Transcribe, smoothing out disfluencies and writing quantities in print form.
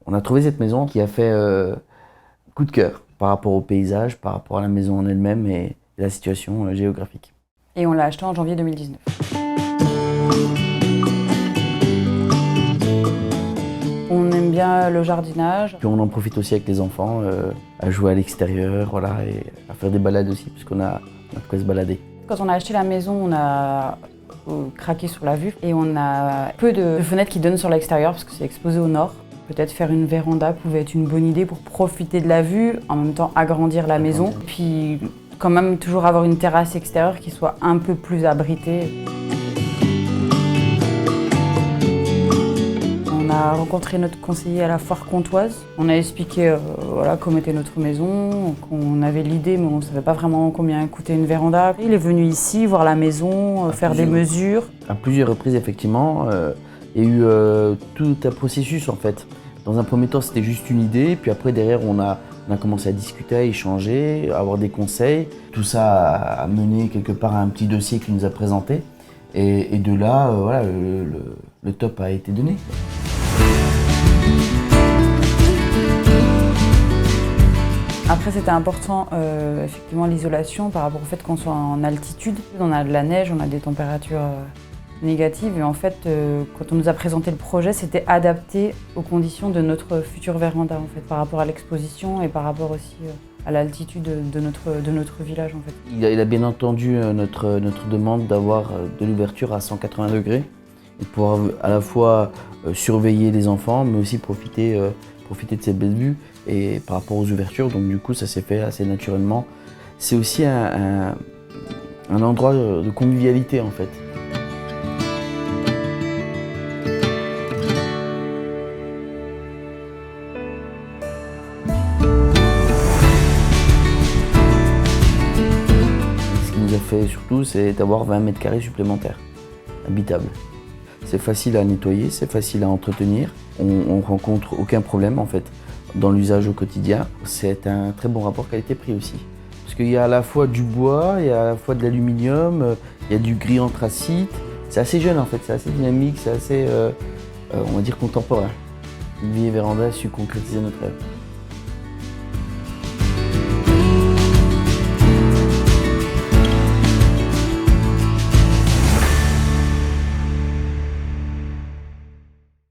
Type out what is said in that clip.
On a trouvé cette maison qui a fait coup de cœur par rapport au paysage, par rapport à la maison en elle-même et la situation géographique. Et on l'a acheté en janvier 2019. On aime bien le jardinage. Puis on en profite aussi avec les enfants, à jouer à l'extérieur, voilà, et à faire des balades aussi, puisqu'on a de quoi se balader. Quand on a acheté la maison, on a craqué sur la vue et on a peu de fenêtres qui donnent sur l'extérieur parce que c'est exposé au nord. Peut-être faire une véranda pouvait être une bonne idée pour profiter de la vue, en même temps agrandir la maison. Puis quand même toujours avoir une terrasse extérieure qui soit un peu plus abritée. On a rencontré notre conseiller à la foire comtoise. On a expliqué voilà, comment était notre maison, qu'on avait l'idée mais on ne savait pas vraiment combien coûtait une véranda. Il est venu ici voir la maison, faire des mesures. À plusieurs reprises effectivement, il y a eu tout un processus en fait. Dans un premier temps c'était juste une idée, puis après derrière on a commencé à discuter, à échanger, à avoir des conseils. Tout ça a mené quelque part à un petit dossier qu'il nous a présenté. Et de là, voilà, le top a été donné. Après, c'était important, effectivement, l'isolation par rapport au fait qu'on soit en altitude. On a de la neige, on a des températures négatives. Et en fait, quand on nous a présenté le projet, c'était adapté aux conditions de notre future véranda, en fait, par rapport à l'exposition et par rapport aussi à l'altitude de notre village, en fait. Il a bien entendu notre demande d'avoir de l'ouverture à 180 degrés et de pouvoir à la fois surveiller les enfants, mais aussi profiter de cette belle vue et par rapport aux ouvertures. Donc du coup, ça s'est fait assez naturellement. C'est aussi un endroit de convivialité en fait. Ce qui nous a fait surtout, c'est d'avoir 20 mètres carrés supplémentaires, habitables. C'est facile à nettoyer, c'est facile à entretenir. On ne rencontre aucun problème en fait dans l'usage au quotidien. C'est un très bon rapport qualité-prix aussi. Parce qu'il y a à la fois du bois, il y a à la fois de l'aluminium, il y a du gris anthracite. C'est assez jeune en fait, c'est assez dynamique, c'est assez, on va dire, contemporain. Une vieille véranda a su concrétiser notre rêve.